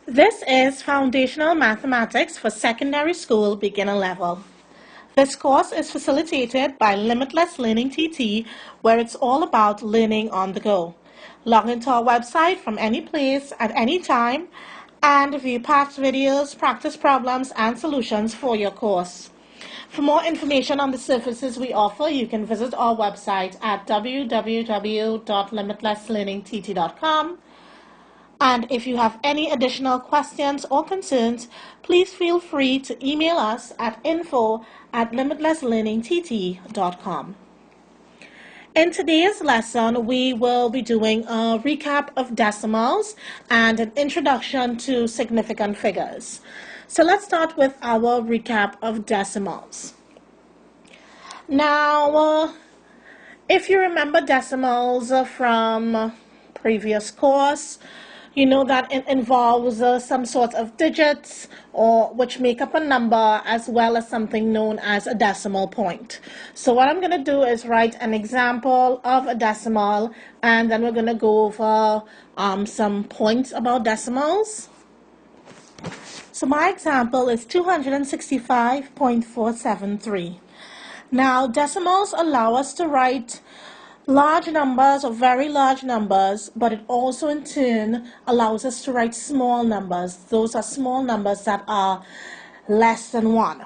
This is Foundational Mathematics for Secondary School Beginner Level. This course is facilitated by Limitless Learning TT, where it's all about learning on the go. Log into our website from any place at any time and view past videos, practice problems, and solutions for your course. For more information on the services we offer, you can visit our website at www.limitlesslearningtt.com. And if you have any additional questions or concerns, please feel free to email us at info@limitlesslearningtt.com. In today's lesson, we will be doing a recap of decimals and an introduction to significant figures. So let's start with our recap of decimals. Now, if you remember decimals from previous course, you know that it involves some sort of digits which make up a number, as well as something known as a decimal point. So what I'm going to do is write an example of a decimal, and then we're going to go over some points about decimals. So my example is 265.473. Now, decimals allow us to write large numbers or very large numbers, but it also in turn allows us to write small numbers. Those are small numbers that are less than 1.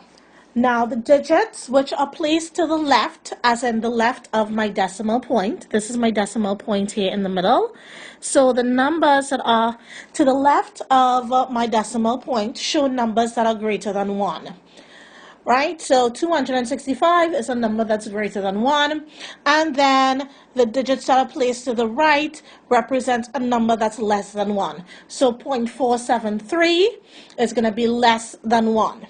Now, the digits which are placed to the left, as in the left of my decimal point, this is my decimal point here in the middle. So the numbers that are to the left of my decimal point show numbers that are greater than 1. Right, so 265 is a number that's greater than 1, and then the digits that are placed to the right represent a number that's less than 1. So 0.473 is going to be less than 1.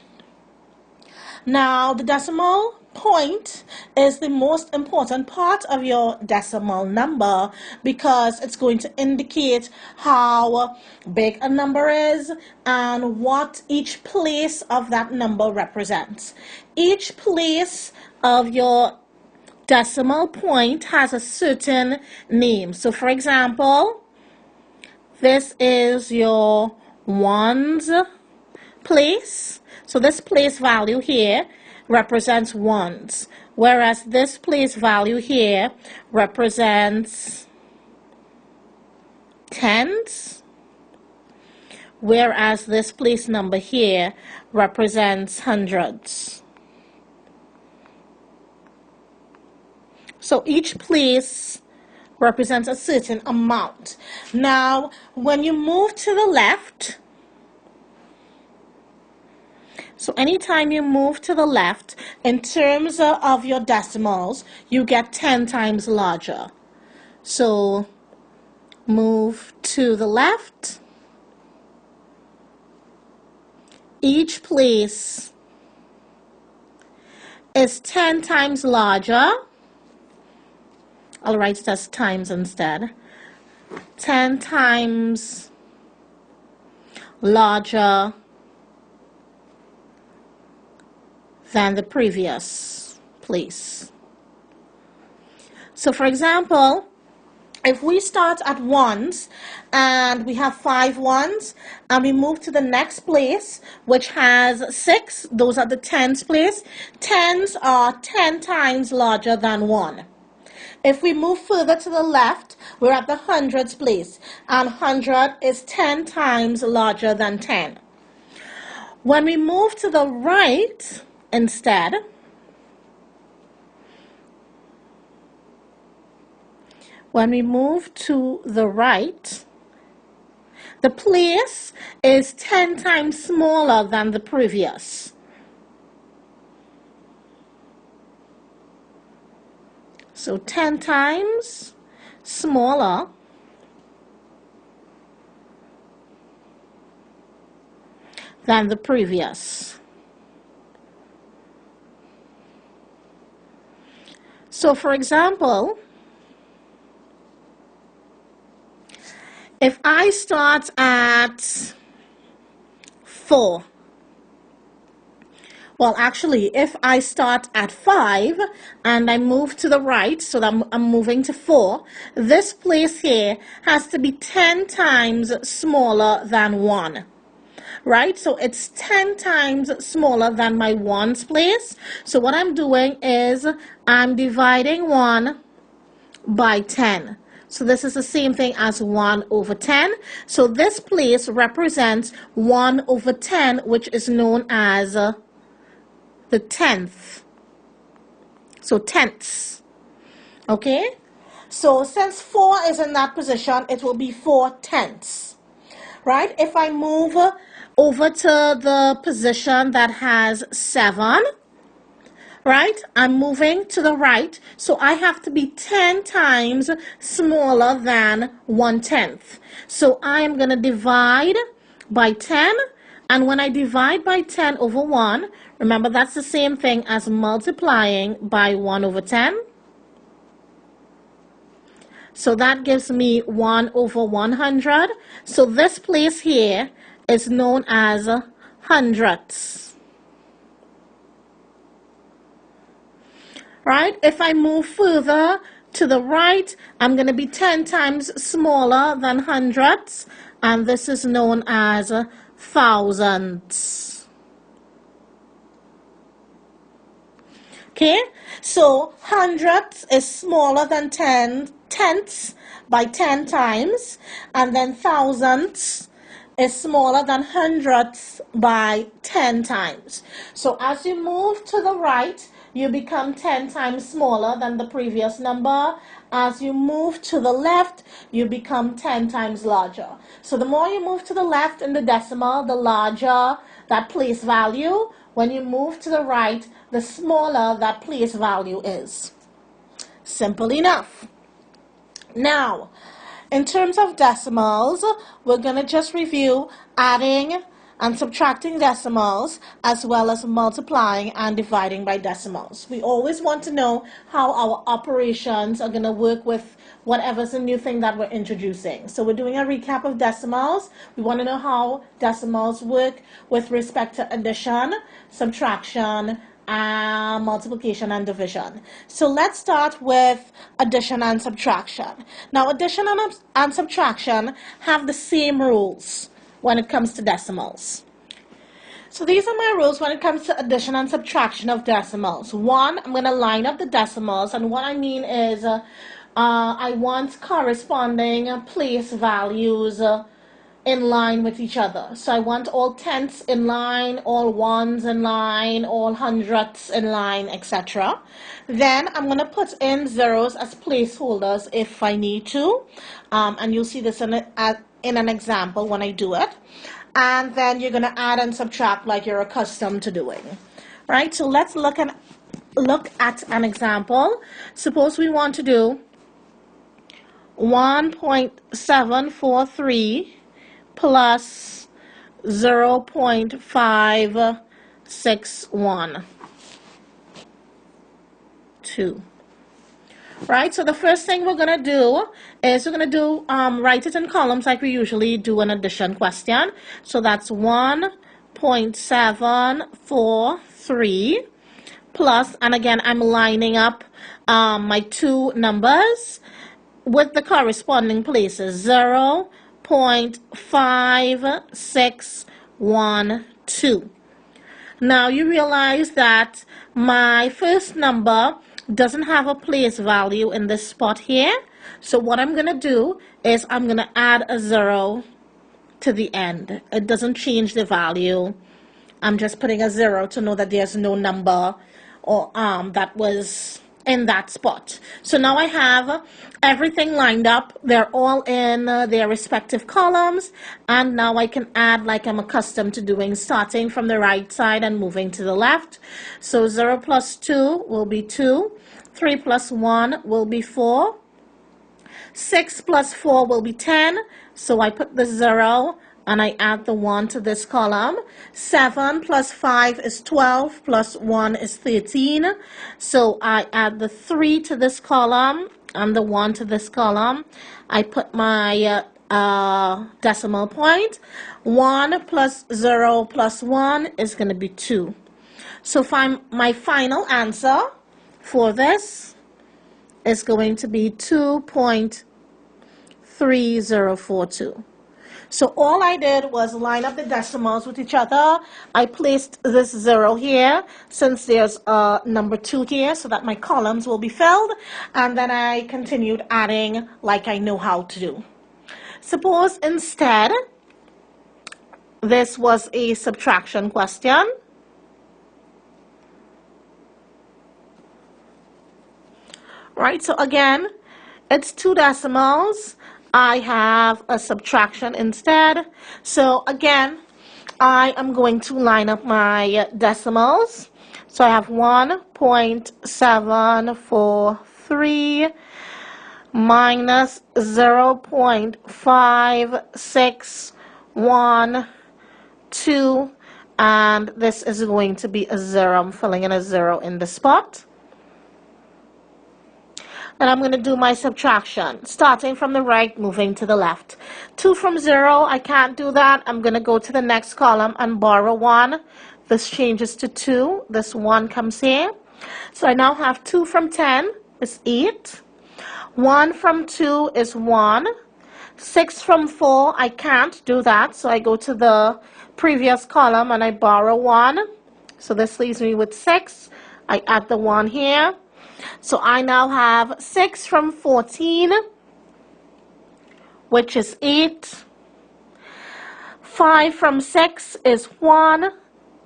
Now, the decimal point is the most important part of your decimal number because it's going to indicate how big a number is and what each place of that number represents. Each place of your decimal point has a certain name. So, for example, this is your ones place. So this place value here represents ones, whereas this place value here represents tens, whereas this place number here represents hundreds. So each place represents a certain amount. Now, when you move to the left, so anytime you move to the left, in terms of your decimals, you get 10 times larger. So move to the left. Each place is 10 times larger. I'll write it as times instead. 10 times larger than the previous place. So for example, if we start at ones and we have 5 ones and we move to the next place which has 6, those are the tens place. Tens are 10 times larger than 1. If we move further to the left, we're at the hundreds place, and 100 is 10 times larger than 10. When we move to the right, instead, when we move to the right, the place is 10 times smaller than the previous. So 10 times smaller than the previous. So, for example, if I start at 4, well, actually, if I start at 5 and I move to the right, so that I'm moving to 4, this place here has to be 10 times smaller than 1. right? So it's 10 times smaller than my ones place. So what I'm doing is I'm dividing 1 by 10. So this is the same thing as 1 over 10. So this place represents 1 over 10, which is known as the tenth. So tenths. Okay? So since 4 is in that position, it will be 4 tenths. Right? If I move over to the position that has 7, right? I'm moving to the right, so I have to be 10 times smaller than 1/10. So I am going to divide by 10, and when I divide by 10 over 1, remember that's the same thing as multiplying by 1 over 10. So that gives me 1 over 100. So this place here is known as hundredths. Right? If I move further to the right, I'm going to be 10 times smaller than hundredths, and this is known as thousandths. Okay? So hundredths is smaller than tenths by 10 times, and then thousandths is smaller than hundredths by 10 times. So as you move to the right, you become 10 times smaller than the previous number. As you move to the left, you become 10 times larger. So the more you move to the left in the decimal, the larger that place value. When you move to the right, the smaller that place value is. Simple enough. Now, in terms of decimals, we're going to just review adding and subtracting decimals, as well as multiplying and dividing by decimals. We always want to know how our operations are going to work with whatever's a new thing that we're introducing. So we're doing a recap of decimals. We want to know how decimals work with respect to addition, subtraction, multiplication and division. So let's start with addition and subtraction. Now addition and subtraction have the same rules when it comes to decimals. So these are my rules when it comes to addition and subtraction of decimals. One, I'm going to line up the decimals, and what I mean is I want corresponding place values in line with each other. So I want all tenths in line, all ones in line, all hundredths in line, etc. Then I'm going to put in zeros as placeholders if I need to, and you'll see this in an example when I do it. And then you're going to add and subtract like you're accustomed to doing. Right? So let's look at an example. Suppose we want to do 1.743 plus 0.561. Right, so the first thing we're going to do is write it in columns like we usually do an addition question. So that's 1.743 plus, and again I'm lining up my two numbers with the corresponding places, 0.5612. Now you realize that my first number doesn't have a place value in this spot here. So what I'm going to do is I'm going to add a 0 to the end. It doesn't change the value. I'm just putting a 0 to know that there's no number or that was in that spot. So now I have everything lined up. They're all in their respective columns, and now I can add like I'm accustomed to doing, starting from the right side and moving to the left. So 0 plus 2 will be 2, 3 plus 1 will be 4, 6 plus 4 will be 10, so I put the 0 and I add the 1 to this column. 7 plus 5 is 12, plus 1 is 13. So I add the 3 to this column and the 1 to this column. I put my decimal point. 1 plus 0 plus 1 is going to be 2. So my final answer for this is going to be 2.3042. So all I did was line up the decimals with each other. I placed this 0 here since there's a number 2 here so that my columns will be filled. And then I continued adding like I know how to do. Suppose instead this was a subtraction question. Right, so again, it's 2 decimals. I have a subtraction instead. So again, I am going to line up my decimals. So I have 1.743 minus 0.5612, and this is going to be a 0. I'm filling in a 0 in the spot. And I'm going to do my subtraction, starting from the right, moving to the left. 2 from 0, I can't do that. I'm going to go to the next column and borrow 1. This changes to 2. This 1 comes here. So I now have 2 from 10 is 8. 1 from 2 is 1. 6 from 4, I can't do that. So I go to the previous column and I borrow 1. So this leaves me with 6. I add the 1 here. So I now have 6 from 14, which is 8. 5 from 6 is 1.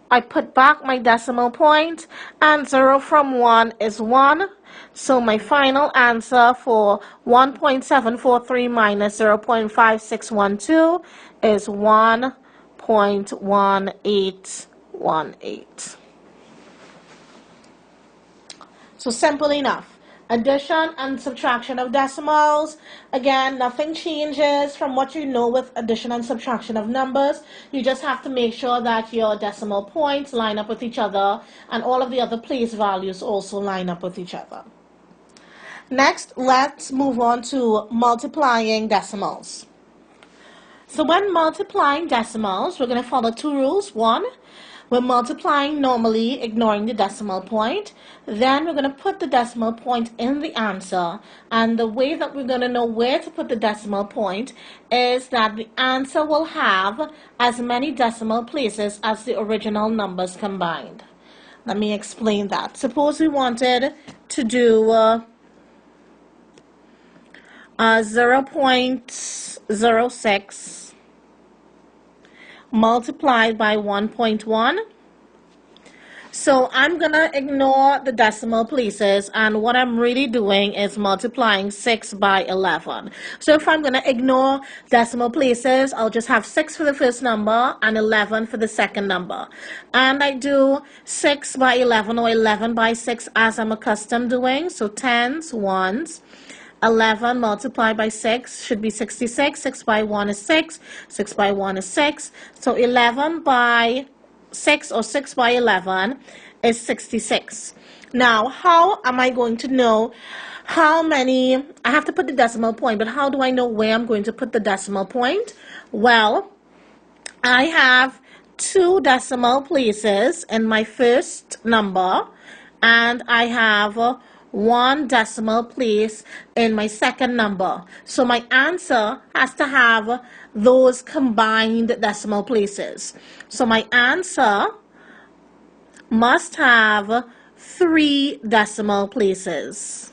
I put back my decimal point, and 0 from 1 is 1. So my final answer for 1.743 minus 0.5612 is 1.1818. So simple enough. Addition and subtraction of decimals. Again, nothing changes from what you know with addition and subtraction of numbers. You just have to make sure that your decimal points line up with each other and all of the other place values also line up with each other. Next, let's move on to multiplying decimals. So when multiplying decimals, we're going to follow 2 rules. 1, we're multiplying normally, ignoring the decimal point. Then we're going to put the decimal point in the answer. And the way that we're going to know where to put the decimal point is that the answer will have as many decimal places as the original numbers combined. Let me explain that. Suppose we wanted to do 0.06 multiplied by 1.1. So I'm going to ignore the decimal places, and what I'm really doing is multiplying 6 by 11. So if I'm going to ignore decimal places, I'll just have 6 for the first number and 11 for the second number. And I do 6 by 11 or 11 by 6 as I'm accustomed doing. So 10s, 1s. 11 multiplied by 6 should be 66. 6 by 1 is 6. 6 by 1 is 6. So 11 by 6 or 6 by 11 is 66. Now, how am I going to know how many? I have to put the decimal point, but how do I know where I'm going to put the decimal point? Well, I have 2 decimal places in my first number, and I have 1 decimal place in my second number. So my answer has to have those combined decimal places. So my answer must have 3 decimal places.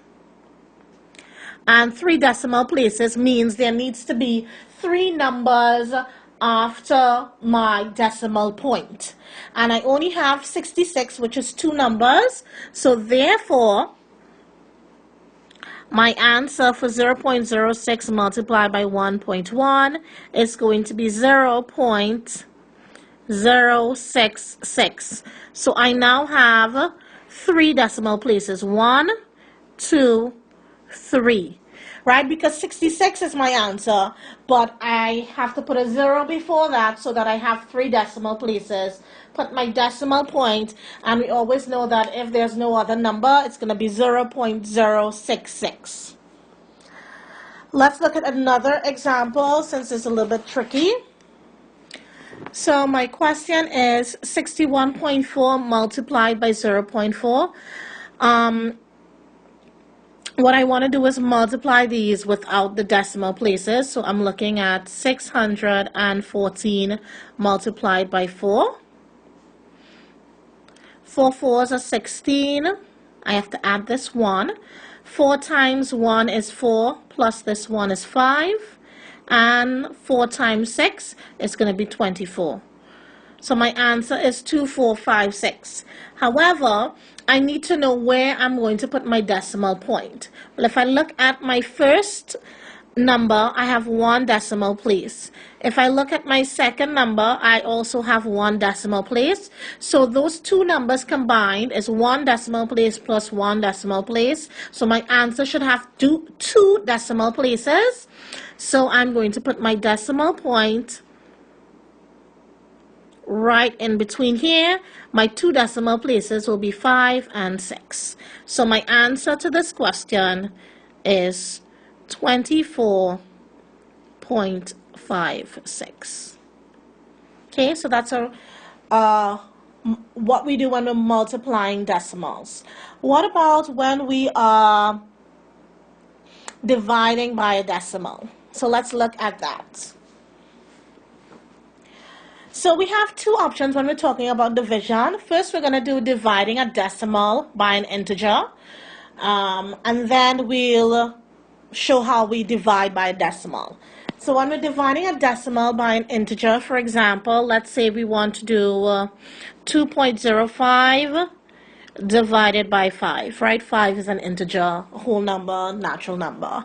And 3 decimal places means there needs to be 3 numbers after my decimal point. And I only have 66, which is 2 numbers. So therefore, my answer for 0.06 multiplied by 1.1 is going to be 0.066. So I now have 3 decimal places. 1, 2, 3. Right? Because 66 is my answer, but I have to put a 0 before that so that I have 3 decimal places. Put my decimal point, and we always know that if there's no other number, it's going to be 0.066. Let's look at another example since it's a little bit tricky. So my question is 61.4 multiplied by 0.4. what I want to do is multiply these without the decimal places. So I'm looking at 614 multiplied by 4. 4 fours are 16. I have to add this 1. 4 times 1 is 4, plus this 1 is 5. And 4 times 6 is going to be 24. So my answer is 2456. However, I need to know where I'm going to put my decimal point. Well, if I look at my first number, I have 1 decimal place. If I look at my second number, I also have 1 decimal place. So those two numbers combined is 1 decimal place plus 1 decimal place. So my answer should have two decimal places. So I'm going to put my decimal point right in between here. My 2 decimal places will be 5 and 6. So my answer to this question is 24.56. Okay, so that's what we do when we're multiplying decimals. What about when we are dividing by a decimal? So let's look at that. So we have two options when we're talking about division. First, we're going to do dividing a decimal by an integer. And then we'll show how we divide by a decimal. So when we're dividing a decimal by an integer, for example, let's say we want to do 2.05 divided by 5, right? 5 is an integer, a whole number, natural number.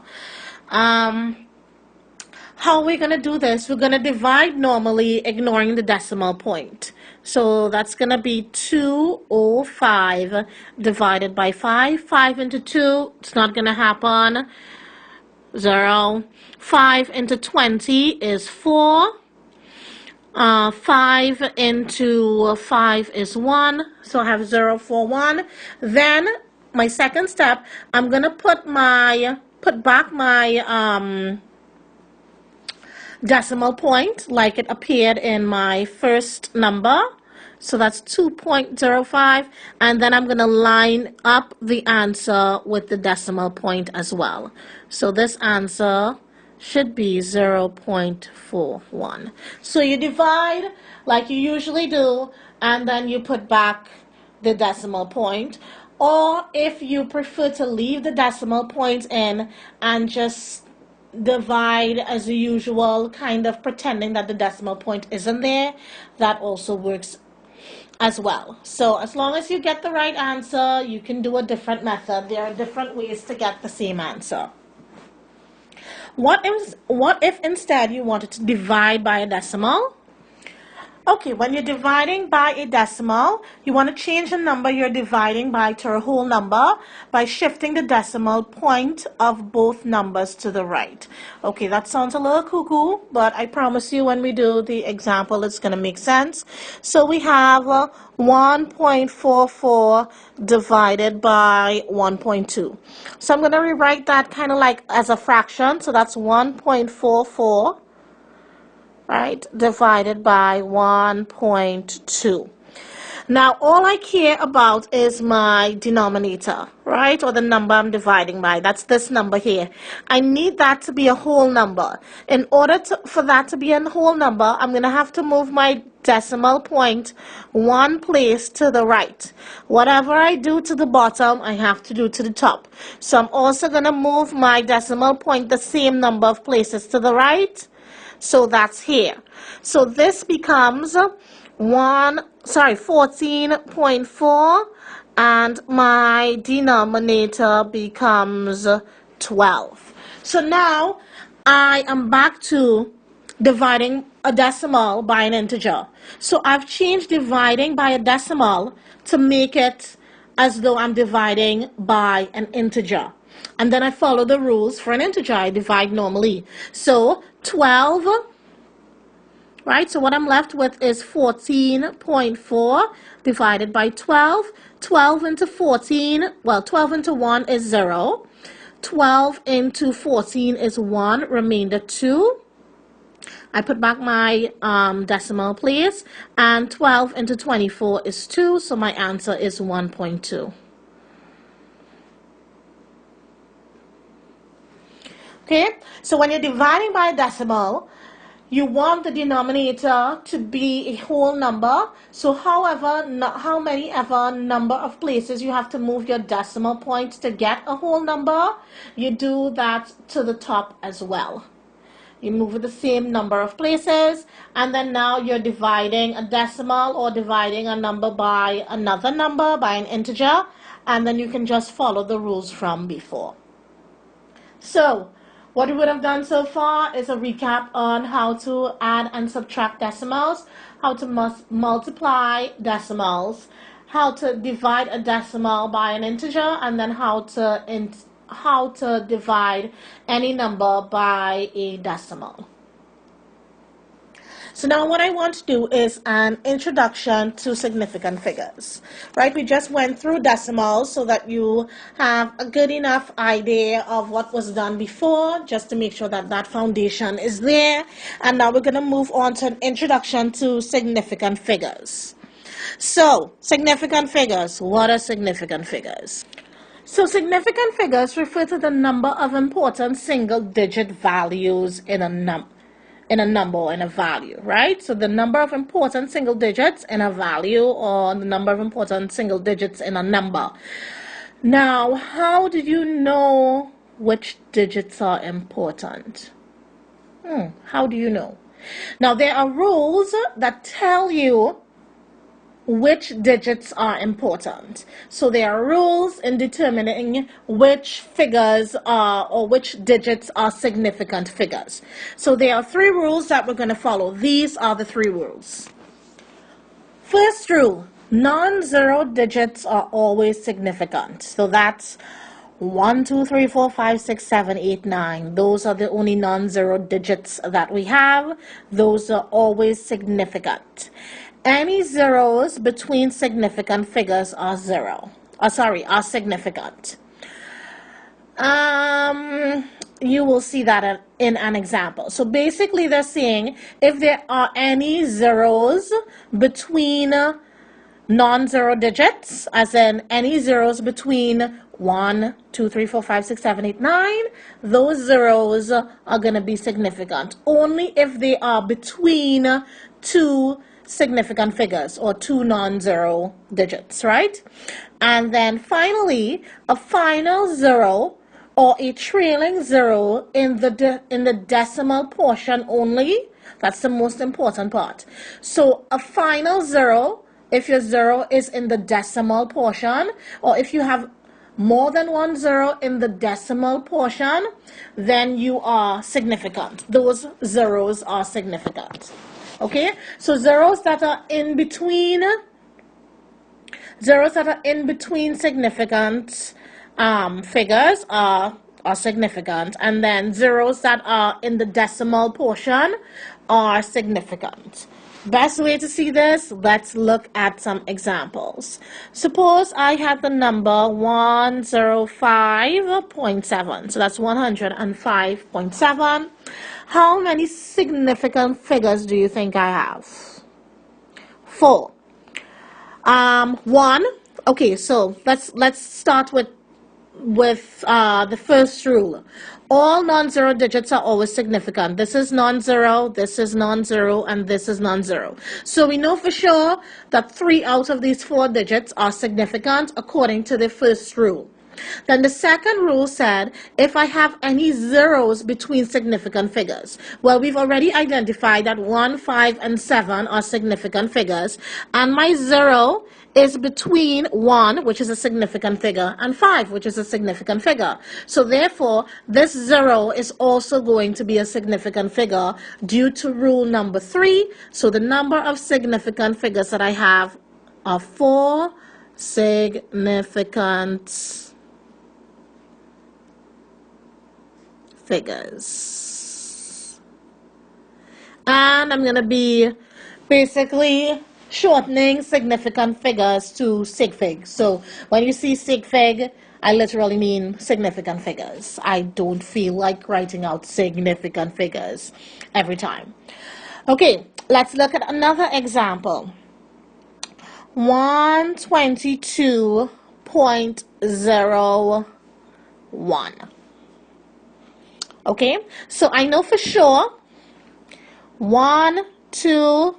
How are we going to do this? We're going to divide normally, ignoring the decimal point. So that's going to be 205 divided by 5. 5 into 2, it's not going to happen. 0. 5 into 20 is 4. 5 into 5 is 1. So I have 0, 4, 1. Then my second step, I'm going to put back my decimal point like it appeared in my first number. So that's 2.05, and then I'm going to line up the answer with the decimal point as well. So this answer should be 0.41. So you divide like you usually do, and then you put back the decimal point. Or if you prefer to leave the decimal point in and just divide as usual, kind of pretending that the decimal point isn't there, that also works as well. So as long as you get the right answer, you can do a different method. There are different ways to get the same answer. What if instead you wanted to divide by a decimal? Okay, when you're dividing by a decimal, you want to change the number you're dividing by to a whole number by shifting the decimal point of both numbers to the right. Okay, that sounds a little cuckoo, but I promise you when we do the example, it's going to make sense. So we have 1.44 divided by 1.2. So I'm going to rewrite that kind of like as a fraction. So that's 1.44. right, divided by 1.2. Now, all I care about is my denominator, right, or the number I'm dividing by. That's this number here. I need that to be a whole number. In order for that to be a whole number, I'm going to have to move my decimal point one place to the right. Whatever I do to the bottom, I have to do to the top. So I'm also going to move my decimal point the same number of places to the right. So that's here. So this becomes 14.4, and my denominator becomes 12. So now I am back to dividing a decimal by an integer. So I've changed dividing by a decimal to make it as though I'm dividing by an integer. And then I follow the rules for an integer. I divide normally. So 12, right? So what I'm left with is 14.4 divided by 12. 12 into 14, well, 12 into 1 is 0. 12 into 14 is 1, remainder 2. I put back my decimal place, and 12 into 24 is 2, so my answer is 1.2. Okay, so when you're dividing by a decimal, you want the denominator to be a whole number. So how many ever number of places you have to move your decimal point to get a whole number, you do that to the top as well. You move it the same number of places, and then now you're dividing a decimal or dividing a number by another number, by an integer, and then you can just follow the rules from before. So what we would have done so far is a recap on how to add and subtract decimals, how to multiply decimals, how to divide a decimal by an integer, and then how to divide any number by a decimal. So now what I want to do is an introduction to significant figures, right? We just went through decimals so that you have a good enough idea of what was done before, just to make sure that that foundation is there. And now we're going to move on to an introduction to significant figures. So, significant figures. What are significant figures? So significant figures refer to the number of important single-digit values in a number or in a value, right? So the number of important single digits in a value, or the number of important single digits in a number. Now, how do you know which digits are important? How do you know? Now, there are rules that tell you which digits are important. So there are rules in determining which figures are, or which digits are significant figures. So there are 3 rules that we're going to follow. These are the 3 rules. First rule, non-zero digits are always significant. So that's 1, 2, 3, 4, 5, 6, 7, 8, 9. Those are the only non-zero digits that we have. Those are always significant. Any zeros between significant figures are significant. You will see that in an example. So basically they're saying if there are any zeros between non-zero digits, as in any zeros between 1, 2, 3, 4, 5, 6, 7, 8, 9, those zeros are going to be significant. Only if they are between 2 significant figures, or 2 non-zero digits, right? And then finally, a final zero or a trailing zero in the decimal portion only. That's the most important part. So a final zero, if your zero is in the decimal portion, or if you have more than 1 zero in the decimal portion, then you are significant. Those zeros are significant. Okay, so zeros that are in between significant figures are significant, and then zeros that are in the decimal portion are significant. Best way to see this, let's look at some examples. Suppose I had the number 105.7, so that's 105.7. How many significant figures do you think I have? 4. 1. Okay, so let's start with the first rule. All non-zero digits are always significant. This is non-zero, this is non-zero, and this is non-zero. So we know for sure that 3 out of these 4 digits are significant according to the first rule. Then the second rule said, if I have any zeros between significant figures. Well, we've already identified that 1, 5, and 7 are significant figures, and my zero is between 1, which is a significant figure, and 5, which is a significant figure. So therefore, this zero is also going to be a significant figure due to rule number 3. So the number of significant figures that I have are 4 significant figures. And I'm going to be basically shortening significant figures to sig fig. So when you see sig fig, I literally mean significant figures. I don't feel like writing out significant figures every time. Okay, let's look at another example. 122.01. Okay, so I know for sure 1, 2,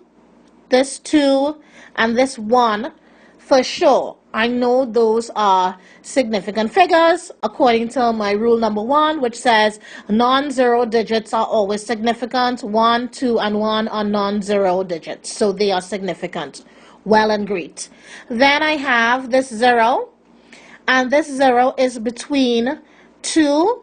this 2, and this 1, for sure. I know those are significant figures according to my rule number 1, which says non-zero digits are always significant. 1, 2, and 1 are non-zero digits, so they are significant. Well and great. Then I have this 0, and this 0 is between 2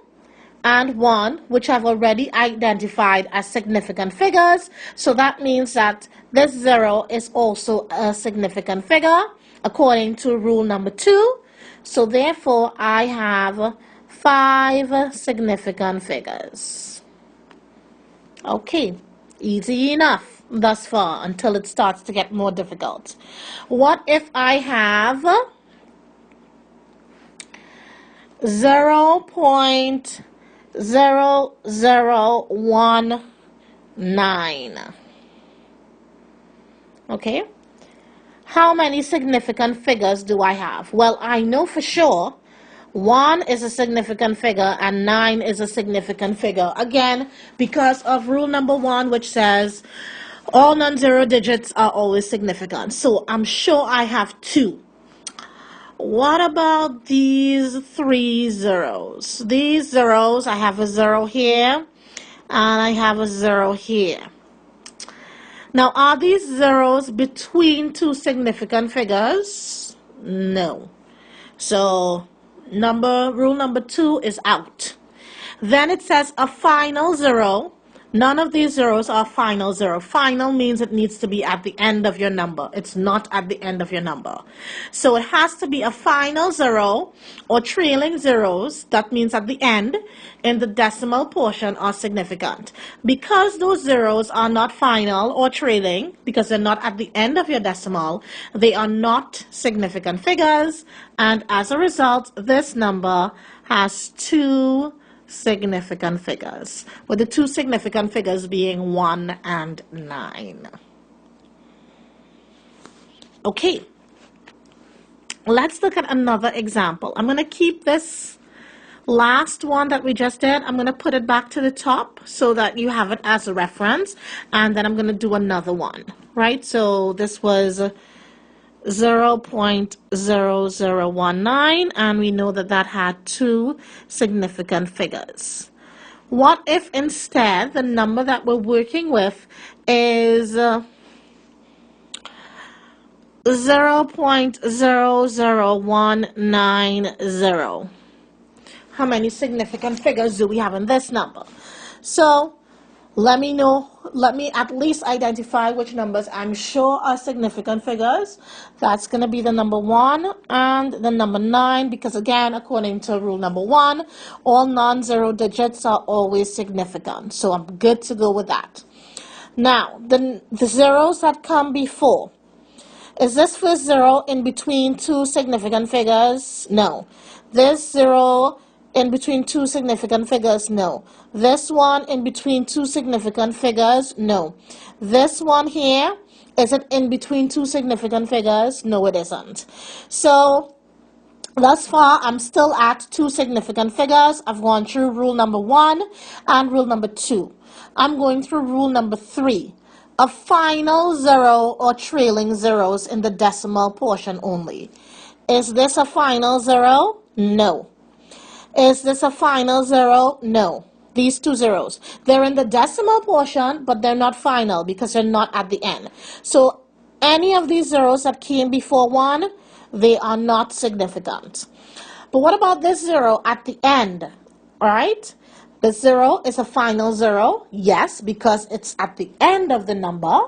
and 1, which I've already identified as significant figures. So that means that this 0 is also a significant figure according to rule number 2. So therefore, I have 5 significant figures. Okay, easy enough thus far until it starts to get more difficult. What if I have 0.0019? Okay, how many significant figures do I have? Well, I know for sure 1 is a significant figure and 9 is a significant figure. Again, because of rule number 1, which says all non-zero digits are always significant. So I'm sure I have 2. What about these 3 zeros? These zeros, I have a 0 here and I have a 0 here. Now, are these zeros between 2 significant figures? No. So, rule number 2 is out. Then it says a final 0. None of these zeros are final 0. Final means it needs to be at the end of your number. It's not at the end of your number. So it has to be a final 0 or trailing zeros. That means at the end in the decimal portion are significant. Because those zeros are not final or trailing, because they're not at the end of your decimal, they are not significant figures. And as a result, this number has 2 significant figures, with the 2 significant figures being 1 and 9. Okay, let's look at another example. I'm going to keep this last one that we just did. I'm going to put it back to the top so that you have it as a reference, and then I'm going to do another one, right? So this was 0.0019, and we know that that had 2 significant figures. What if instead the number that we're working with is 0.00190? How many significant figures do we have in this number? So let me at least identify which numbers I'm sure are significant figures. That's going to be the number 1 and the number 9, because again, according to rule number 1, all non-zero digits are always significant. So I'm good to go with that. Now, the zeros that come before. Is this first 0 in between 2 significant figures? No. This 0 in between 2 significant figures? No. This one in between 2 significant figures? No. This one here, is it in between 2 significant figures? No, it isn't. So thus far, I'm still at 2 significant figures. I've gone through rule number 1 and rule number 2. I'm going through rule number 3. A final 0 or trailing zeros in the decimal portion only. Is this a final 0? No. Is this a final 0? No. These 2 zeros. They're in the decimal portion, but they're not final because they're not at the end. So any of these zeros that came before 1, they are not significant. But what about this 0 at the end? All right? The 0 is a final 0. Yes, because it's at the end of the number.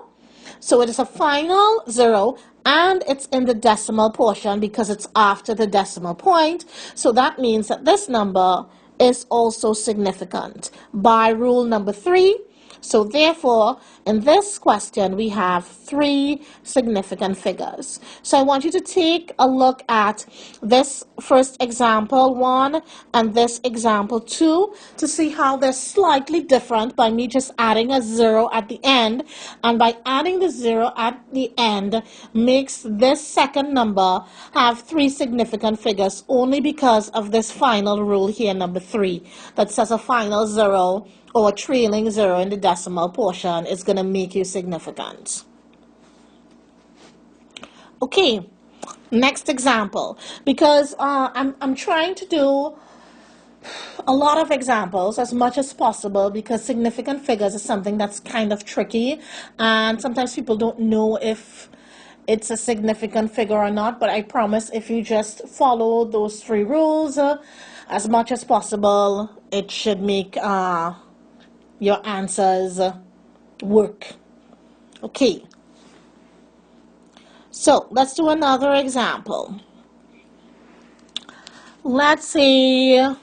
So it is a final 0, and it's in the decimal portion because it's after the decimal point. So that means that this number is also significant. By rule number 3, So therefore, in this question, we have 3 significant figures. So I want you to take a look at this first example 1 and this example 2 to see how they're slightly different by me just adding a 0 at the end. And by adding the 0 at the end makes this second number have 3 significant figures only because of this final rule here, number 3, that says a final 0 or a trailing 0 in the decimal portion is going to make you significant. Okay, next example. Because I'm trying to do a lot of examples as much as possible because significant figures is something that's kind of tricky, and sometimes people don't know if it's a significant figure or not, but I promise if you just follow those 3 rules as much as possible, it should make your answers work. Okay, so let's do another example. Let's say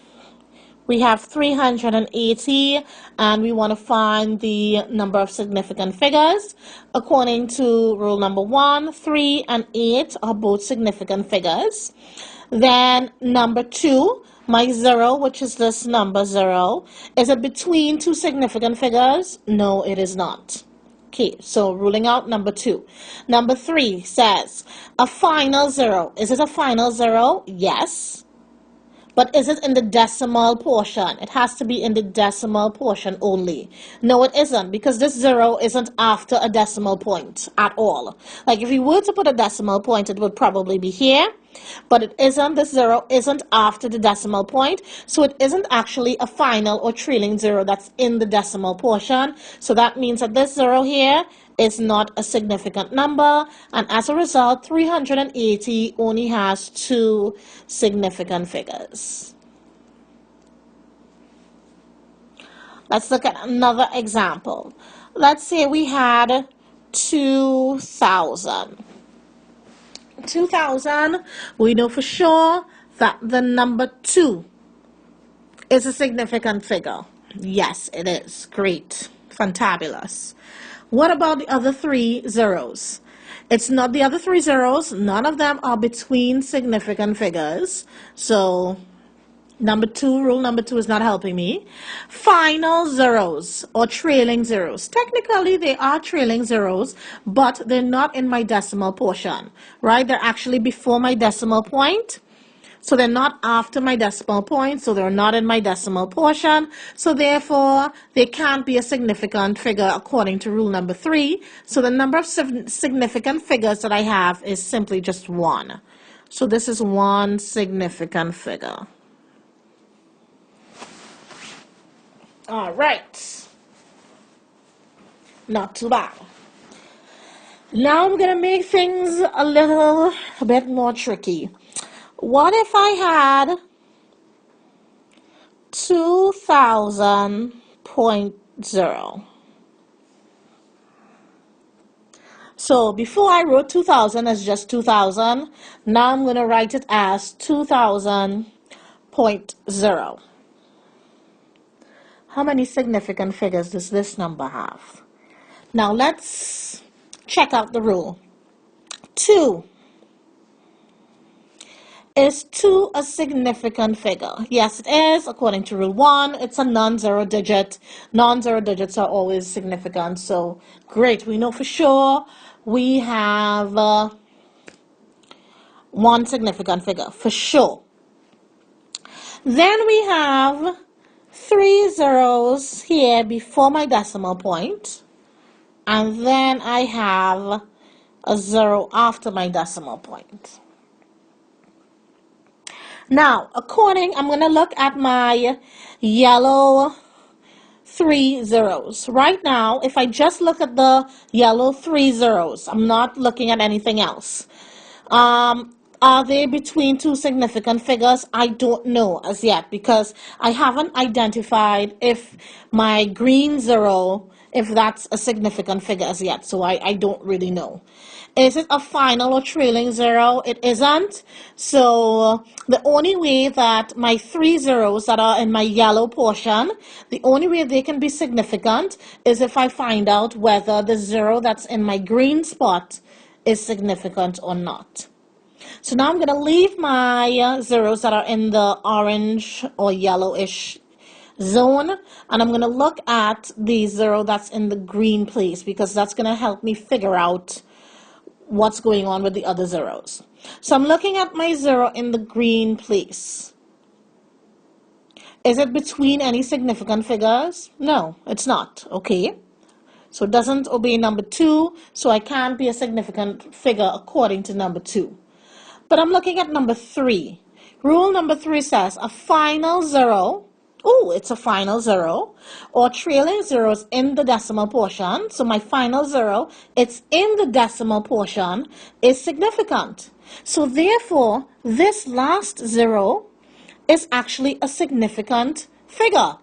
we have 380 and we want to find the number of significant figures. According to rule number 1, 3 and 8 are both significant figures. Then number 2, my 0, which is this number 0, is it between 2 significant figures? No, it is not. Okay, so ruling out number 2. Number 3 says a final 0. Is it a final 0? Yes. But is it in the decimal portion? It has to be in the decimal portion only. No, it isn't, because this 0 isn't after a decimal point at all. Like if you were to put a decimal point, it would probably be here. But it isn't. This 0 isn't after the decimal point. So it isn't actually a final or trailing 0 that's in the decimal portion. So that means that this 0 here is not a significant number, and as a result 380 only has 2 significant figures. Let's look at another example. Let's say we had 2,000. 2,000, we know for sure that the number 2 is a significant figure. Yes, it is. Great. Fantabulous. What about the other 3 zeros? It's not the other 3 zeros. None of them are between significant figures. So number 2, rule number 2 is not helping me. Final zeros or trailing zeros. Technically, they are trailing zeros, but they're not in my decimal portion, right? They're actually before my decimal point. So they're not after my decimal point, so they're not in my decimal portion. So therefore, they can't be a significant figure according to rule number 3. So the number of significant figures that I have is simply just 1. So this is 1 significant figure. All right. Not too bad. Now I'm going to make things a bit more tricky. What if I had 2,000.0? So before I wrote 2,000 as just 2,000, now I'm going to write it as 2,000.0. How many significant figures does this number have? Now let's check out the rule. 2. Is 2 a significant figure? Yes, it is. According to rule 1, it's a non-zero digit. Non-zero digits are always significant. So great, we know for sure we have 1 significant figure, for sure. Then we have 3 zeros here before my decimal point. And then I have a 0 after my decimal point. Now, I'm going to look at my yellow 3 zeros. Right now, if I just look at the yellow 3 zeros, I'm not looking at anything else. Are they between 2 significant figures? I don't know as yet because I haven't identified if my green 0 if that's a significant figure as yet, so I don't really know. Is it a final or trailing zero? It isn't. So the only way that my 3 zeros that are in my yellow portion, the only way they can be significant is if I find out whether the 0 that's in my green spot is significant or not. So now I'm going to leave my zeros that are in the orange or yellowish zone, and I'm going to look at the 0 that's in the green place, because that's going to help me figure out what's going on with the other zeros. So I'm looking at my 0 in the green place. Is it between any significant figures? No, it's not. Okay. So it doesn't obey number 2, so I can't be a significant figure according to number 2. But I'm looking at number 3. Rule number 3 says a final 0, it's a final 0, or trailing zeros in the decimal portion. So my final 0, it's in the decimal portion, is significant. So therefore, this last 0 is actually a significant figure.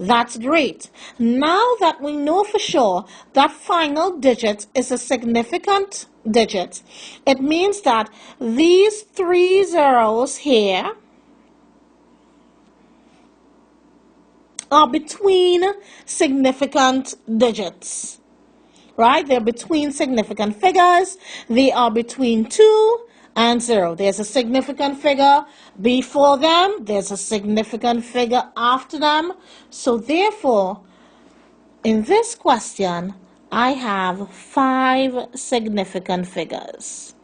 That's great. Now that we know for sure that final digit is a significant digit, it means that these 3 zeros here are between significant digits, right? They're between significant figures. They are between 2 and 0. There's a significant figure before them. There's a significant figure after them. So therefore, in this question, I have 5 significant figures.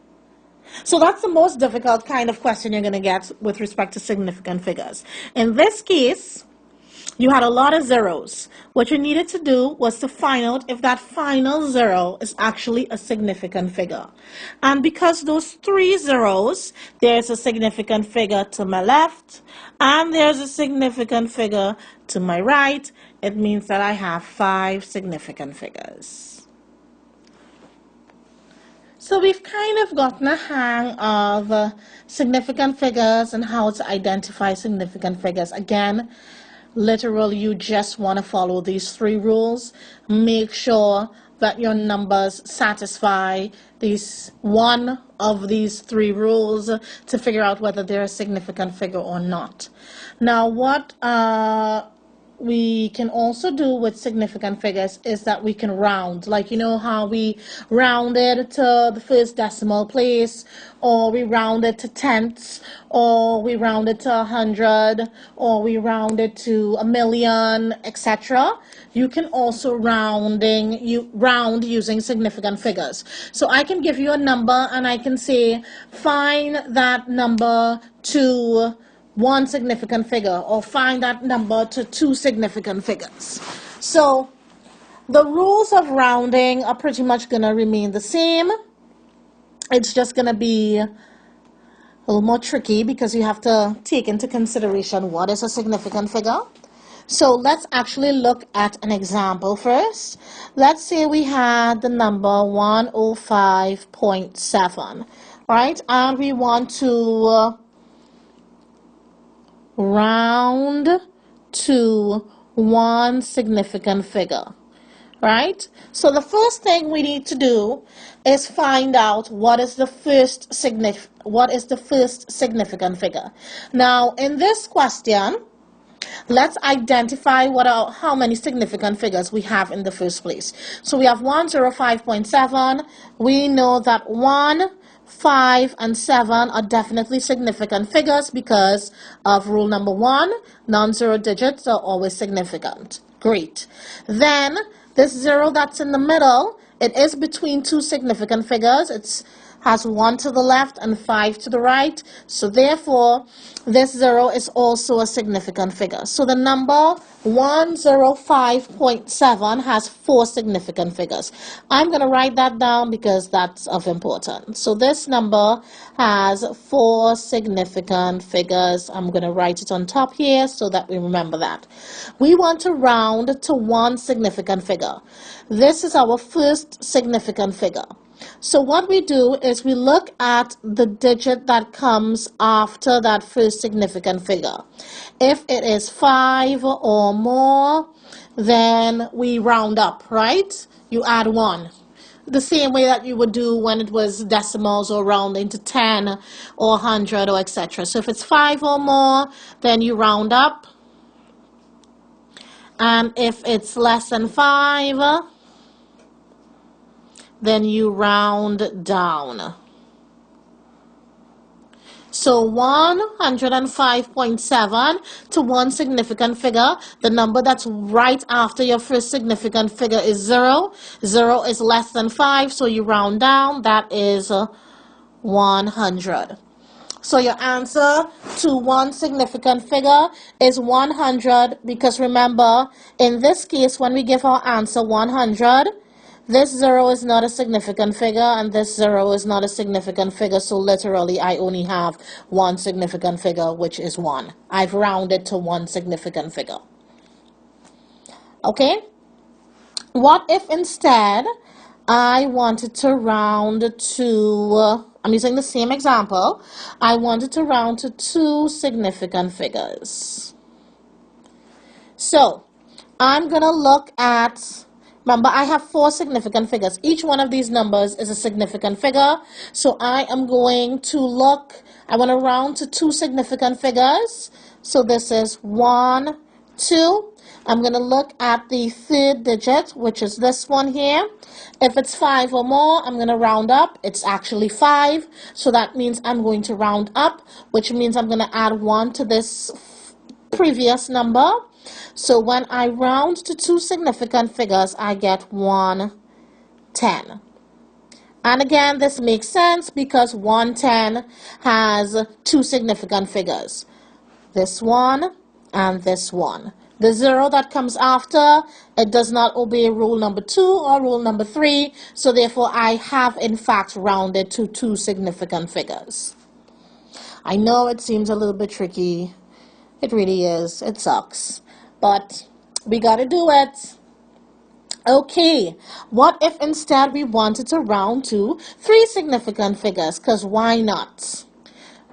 So that's the most difficult kind of question you're going to get with respect to significant figures. In this case, you had a lot of zeros. What you needed to do was to find out if that final 0 is actually a significant figure. And because those 3 zeros, there's a significant figure to my left, and there's a significant figure to my right, it means that I have 5 significant figures. So we've kind of gotten a hang of significant figures and how to identify significant figures. Again, literally, you just want to follow these 3 rules. Make sure that your numbers satisfy one of these 3 rules to figure out whether they're a significant figure or not. Now, what we can also do with significant figures is that we can round, like you know how we rounded to the first decimal place, or we rounded to tenths, or we rounded to 100, or we rounded to 1,000,000, etc. You can also round using significant figures. So I can give you a number and I can say find that number to 1 significant figure, or find that number to 2 significant figures. So the rules of rounding are pretty much going to remain the same. It's just going to be a little more tricky because you have to take into consideration what is a significant figure. So let's actually look at an example first. Let's say we had the number 105.7, right? And we want to round to 1 significant figure, right? So the first thing we need to do is find out what is the first significant figure. Now, in this question, let's identify how many significant figures we have in the first place. So we have 105.7. We know that 1, 5, and 7 are definitely significant figures because of rule number 1, non-zero digits are always significant. Great. Then this 0 that's in the middle, it is between 2 significant figures. It has 1 to the left and 5 to the right. So therefore, this 0 is also a significant figure. So the number 105.7 has 4 significant figures. I'm going to write that down because that's of importance. So this number has 4 significant figures. I'm going to write it on top here so that we remember that. We want to round to 1 significant figure. This is our first significant figure. So what we do is we look at the digit that comes after that first significant figure. If it is 5 or more, then we round up, right? You add 1. The same way that you would do when it was decimals or rounding to 10 or 100 or etc. So if it's 5 or more, then you round up. And if it's less than 5, then you round down. So 105.7 to one significant figure. The number that's right after your first significant figure is 0. 0 is less than 5, so you round down. That is 100. So your answer to one significant figure is 100, because remember, in this case, when we give our answer 100, this 0 is not a significant figure, and this 0 is not a significant figure, so literally I only have one significant figure, which is 1. I've rounded to one significant figure. Okay? What if instead I wanted to round to, I'm using the same example, I wanted to round to 2 significant figures. So, I'm going to look at, remember I have 4 significant figures. Each one of these numbers is a significant figure. So I am going to look, I want to round to 2 significant figures. So this is 1, 2. I'm going to look at the third digit, which is this one here. If it's 5 or more, I'm going to round up. It's actually 5. So that means I'm going to round up, which means I'm going to add 1 to this previous number. So when I round to 2 significant figures, I get 110. And again, this makes sense because 110 has 2 significant figures. This one and this one. The 0 that comes after, it does not obey rule number 2 or rule number 3. So therefore, I have in fact rounded to 2 significant figures. I know it seems a little bit tricky. It really is. It sucks. But we got to do it. Okay, what if instead we wanted to round to 3 significant figures? Because why not?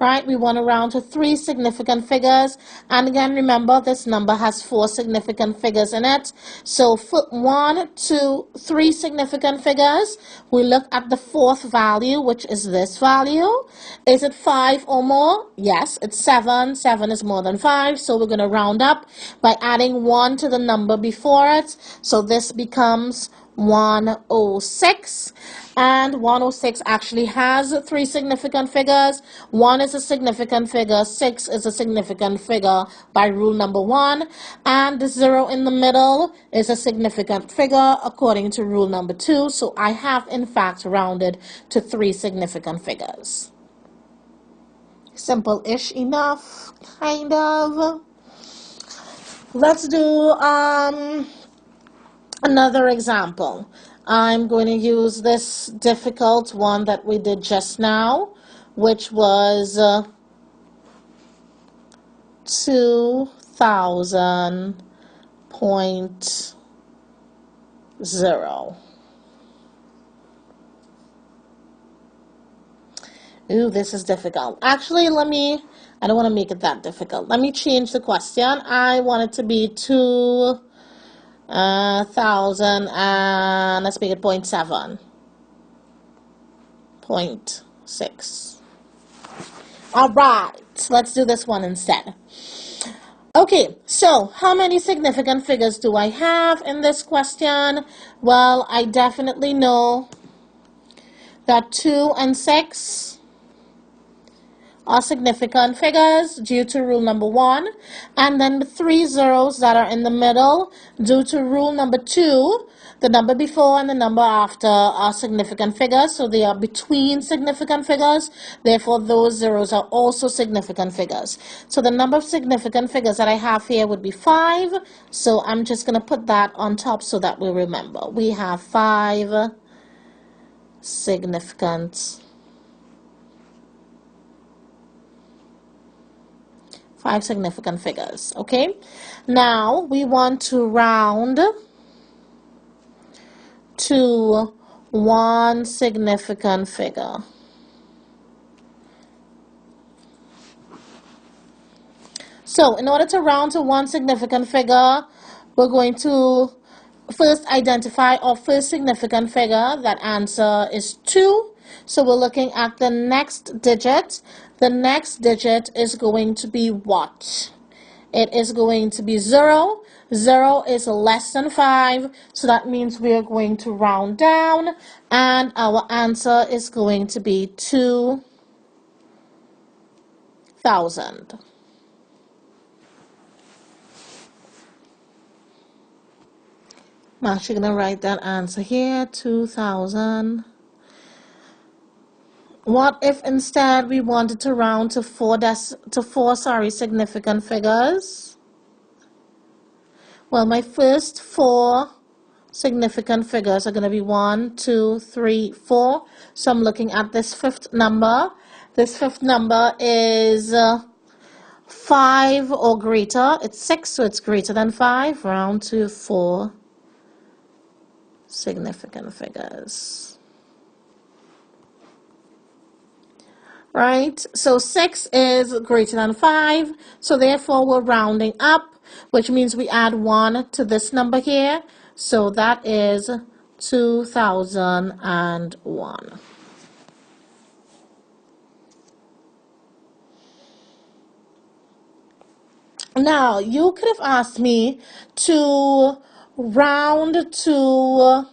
Right, we want to round to 3 significant figures. And again, remember, this number has 4 significant figures in it. So for 1, 2, 3 significant figures, we look at the 4th value, which is this value. Is it 5 or more? Yes, it's 7. 7 is more than 5. So we're going to round up by adding 1 to the number before it. So this becomes 106, and 106 actually has 3 significant figures. 1 is a significant figure, 6 is a significant figure by rule number 1, and the 0 in the middle is a significant figure according to rule number 2. So I have in fact rounded to 3 significant figures. Simple-ish enough, kind of. Let's do another example. I'm going to use this difficult one that we did just now, which was 2,000.0. Ooh, this is difficult. Actually, I don't want to make it that difficult. Let me change the question. I want it to be 2,000 and let's make it 0.7. 0.6. All right, let's do this one instead. Okay, so how many significant figures do I have in this question? Well, I definitely know that 2 and 6 are significant figures due to rule number 1, and then the 3 zeros that are in the middle due to rule number 2. The number before and the number after are significant figures, so they are between significant figures. Therefore, those zeros are also significant figures. So the number of significant figures that I have here would be 5. So I'm just going to put that on top so that we remember. We have 5 significant figures. Okay, now we want to round to 1 significant figure. So in order to round to 1 significant figure, we're going to first identify our first significant figure. That answer is 2. So we're looking at the next digit. The next digit is going to be what? It is going to be 0. 0 is less than 5, so that means we are going to round down, and our answer is going to be 2,000. I'm actually going to write that answer here, 2,000. What if instead we wanted to round to four significant figures? Well, my first 4 significant figures are going to be 1, 2, 3, 4. So I'm looking at this 5th number. This 5th number is 5 or greater. It's 6, so it's greater than 5. Round to 4 significant figures. Right? So 6 is greater than 5. So therefore we're rounding up, which means we add 1 to this number here. So that is 2001. Now, you could have asked me to round to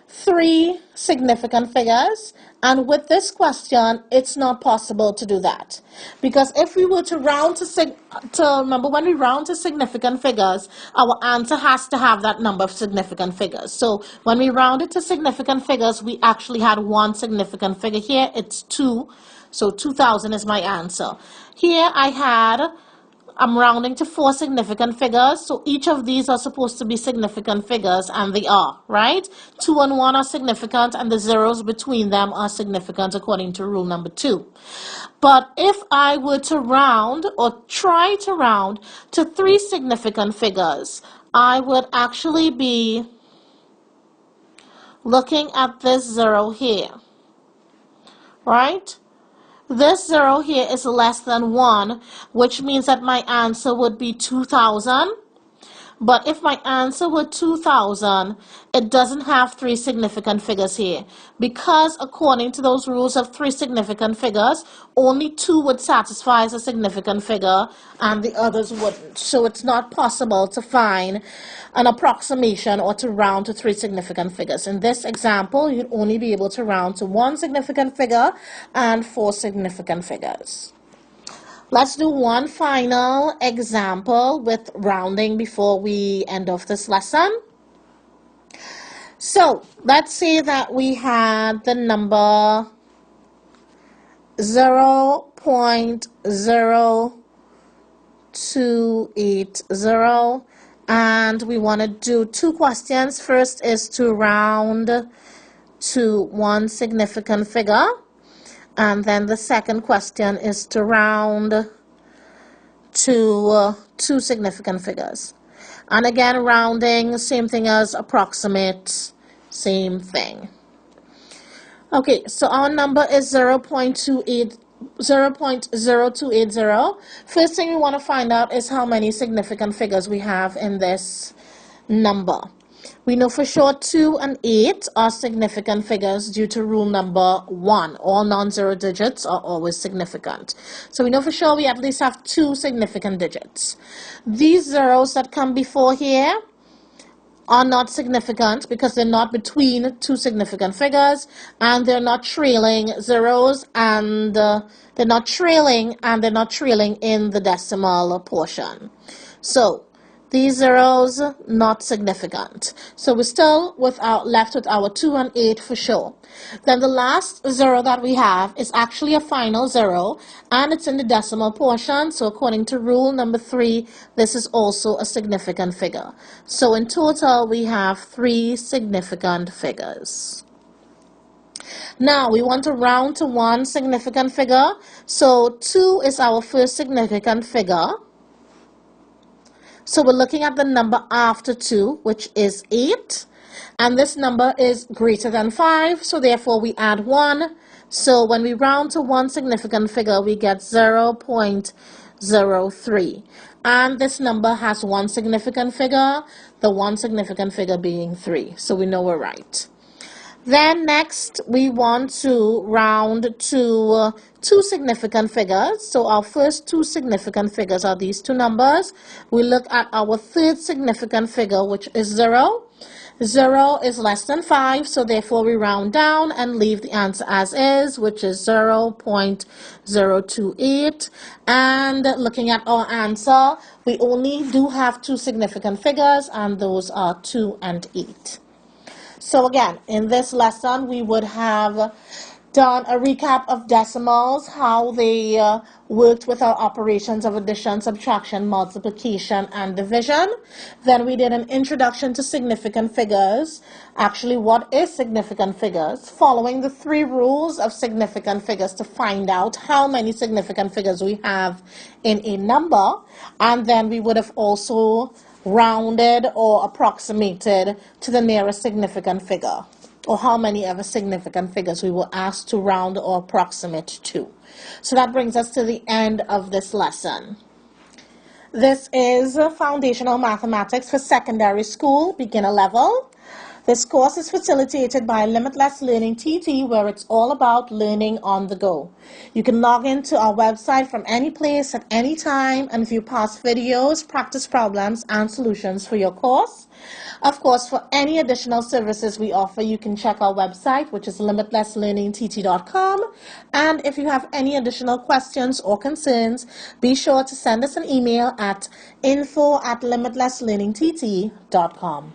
3 significant figures, and with this question it's not possible to do that, because if we were to round to remember, when we round to significant figures, our answer has to have that number of significant figures. So when we rounded to significant figures, we actually had 1 significant figure here. It's 2, so 2000 is my answer. Here I'm rounding to 4 significant figures, so each of these are supposed to be significant figures, and they are, right? 2 and 1 are significant, and the zeros between them are significant according to rule number 2. But if I were to round, or try to round, to 3 significant figures, I would actually be looking at this 0 here, right? This 0 here is less than 1, which means that my answer would be 2000. But if my answer were 2000, it doesn't have 3 significant figures here, because according to those rules of 3 significant figures, only 2 would satisfy as a significant figure and the others wouldn't. So it's not possible to find an approximation or to round to 3 significant figures. In this example, you'd only be able to round to 1 significant figure and 4 significant figures. Let's do one final example with rounding before we end off this lesson. So let's say that we had the number 0.0280, and we want to do 2 questions. First is to round to 1 significant figure. And then the second question is to round to 2 significant figures. And again, rounding, same thing as approximate, same thing. Okay, so our number is 0.0280. First thing we want to find out is how many significant figures we have in this number. We know for sure 2 and 8 are significant figures due to rule number 1. All non-zero digits are always significant. So we know for sure we at least have 2 significant digits. These zeros that come before here are not significant because they're not between 2 significant figures, and they're not trailing zeros, and they're not trailing in the decimal portion. So these zeros, not significant. So we're still left with our 2 and 8 for sure. Then the last 0 that we have is actually a final 0, and it's in the decimal portion. So according to rule number 3, this is also a significant figure. So in total, we have 3 significant figures. Now we want to round to 1 significant figure. So 2 is our first significant figure. So we're looking at the number after 2, which is 8. And this number is greater than 5, so therefore we add 1. So when we round to 1 significant figure, we get 0.0280. 0.03. And this number has one significant figure, the one significant figure being 3. So we know we're right. Then next, we want to round to two significant figures. So our first two significant figures are these two numbers. We look at our third significant figure, which is 0. 0 is less than 5, so therefore we round down and leave the answer as is, which is 0.028. And looking at our answer, we only do have two significant figures, and those are 2 and 8. So again, in this lesson, we would have done a recap of decimals, how they worked with our operations of addition, subtraction, multiplication, and division. Then we did an introduction to significant figures. Actually, what is significant figures? Following the 3 rules of significant figures to find out how many significant figures we have in a number. And then we would have also rounded or approximated to the nearest significant figure, or how many ever significant figures we were asked to round or approximate to. So that brings us to the end of this lesson. This is Foundational Mathematics for Secondary School, beginner level. This course is facilitated by Limitless Learning TT, where it's all about learning on the go. You can log into our website from any place at any time and view past videos, practice problems, and solutions for your course. Of course, for any additional services we offer, you can check our website, which is limitlesslearningtt.com. And if you have any additional questions or concerns, be sure to send us an email at info@limitlesslearningtt.com.